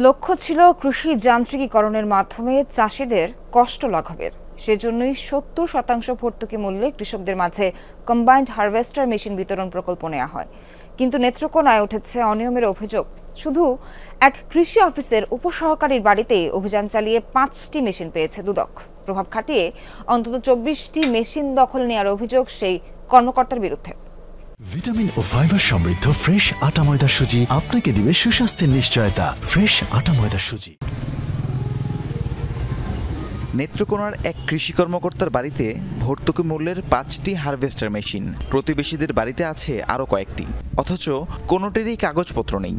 লক্ষ্য ছিল কৃষি যান্ত্রিকীকরণের মাধ্যমে চাষিদের কষ্ট লাঘবের। সেজন্যই ৭০% ভর্তুকি মূল্যে কৃষকদের মাঝে কম্বাইন্ড হারভেস্টার মেশিন বিতরণ প্রকল্প নেওয়া হয়। কিন্তু নেত্রকোনায় উঠেছে অনিয়মের অভিযোগ। শুধু এক কৃষি অফিসের উপসহকারীর বাড়িতে অভিযান চালিয়ে 5টি মেশিন পেয়েছে দুদক। প্রভাব খাটিয়ে অন্তত 24টি মেশিন দখল নেওয়ার অভিযোগ সেই কর্মকর্তার বিরুদ্ধে। ভিটামিন ও ফাইবার সমৃদ্ধ ফ্রেশ আটা ময়দা সুজি আপনাকে দিবে সুস্বাস্থ্যের নিশ্চয়তা। ফ্রেশ আটা ময়দা সুজি। নেত্রকোনার এক কৃষি কর্মকর্তার বাড়িতে ভর্তুকি মূল্যের 5টি হারভেস্টার মেশিন। প্রতিবেশীদের বাড়িতে আছে আরো কয়েকটি, অথচ কোনোটিরই কাগজপত্র নেই।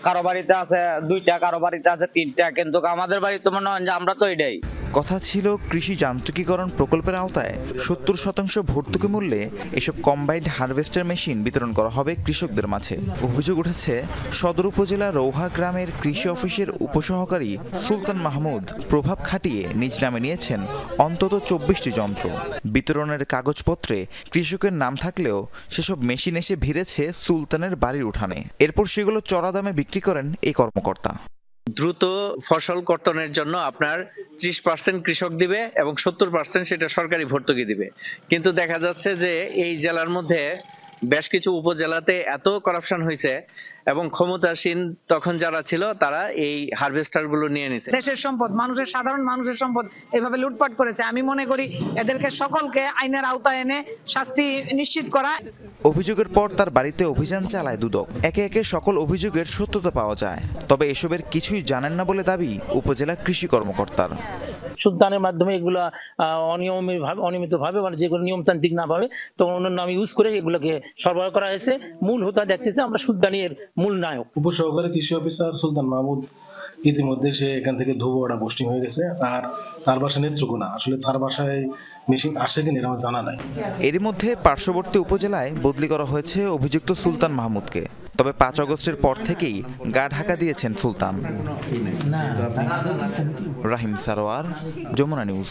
কারো বাড়িতে আছে 2টা, কারো বাড়িতে আছে 3টা, কিন্তু আমাদের বাড়িতে মনে হয় যে আমরা তো এটাই। কথা ছিল কৃষি যান্ত্রিকীকরণ প্রকল্পের আওতায় 70% ভর্তুকি মূল্যে এসব কম্বাইন্ড হারভেস্টার মেশিন বিতরণ করা হবে কৃষকদের মাঝে। অভিযোগ উঠেছে সদর উপজেলা রৌহা গ্রামের কৃষি অফিসের উপসহকারী সুলতান মাহমুদ প্রভাব খাটিয়ে নিজ নামে নিয়েছেন অন্তত 24টি যন্ত্র। বিতরণের কাগজপত্রে কৃষকের নাম থাকলেও সেসব মেশিন এসে ভিড়েছে সুলতানের বাড়ির উঠানে। এরপর সেগুলো চড়া দামে বিক্রি করেন এই কর্মকর্তা। দ্রুত ফসল কর্তনের জন্য আপনার 30% কৃষক দিবে এবং 70% সেটা সরকারি ভর্তুকি দিবে। কিন্তু দেখা যাচ্ছে যে এই জেলার মধ্যে বেশ কিছু উপজেলাতে এত করাপশন হয়েছে এবং ক্ষমতাসীন তখন যারা ছিল তারা এই হারভেস্টার গুলো নিয়ে নিছে। দেশের সম্পদ, মানুষের, সাধারণ মানুষের সম্পদ এভাবে লুটপাট করেছে। আমি মনে করি এদেরকে সকলকে আইনের আওতায় এনে শাস্তি নিশ্চিত করা। অভিযোগের পর তার বাড়িতে অভিযান চালায় দুদক। একে একে সকল অভিযোগের সত্যতা পাওয়া যায়। তবে এসবের কিছুই জানেন না বলে দাবি উপজেলা কৃষি কর্মকর্তার। সুদানের মাধ্যমে এগুলা অনিয়মিতভাবে মানে যেগুলো নিয়মতান্ত্রিক না ভাবে তো অন্য নাম ইউজ করে এগুলোকে সরবরাহ করা হয়েছে। মূল হোতা দেখতেছে আমরা সুদানের মূল নায়ক। উপসহকারী কৃষি অফিসার সুলতান মাহমুদ ইতিমধ্যে সে এখান থেকে ধুবড়া পোস্টিং হয়ে গেছে। আর তার বাসা নেত্রকোনা। আসলে তার বাসায় মেশিন আসে কিনা এটা আমার জানা নাই। এরই মধ্যে পার্শ্ববর্তী উপজেলায় বদলি করা হয়েছে অভিযুক্ত সুলতান মাহমুদকে। তবে 5 আগস্টের পর থেকেই গা ঢাকা দিয়েছেন সুলতান। রাহিম সারোয়ার, যমুনা নিউজ।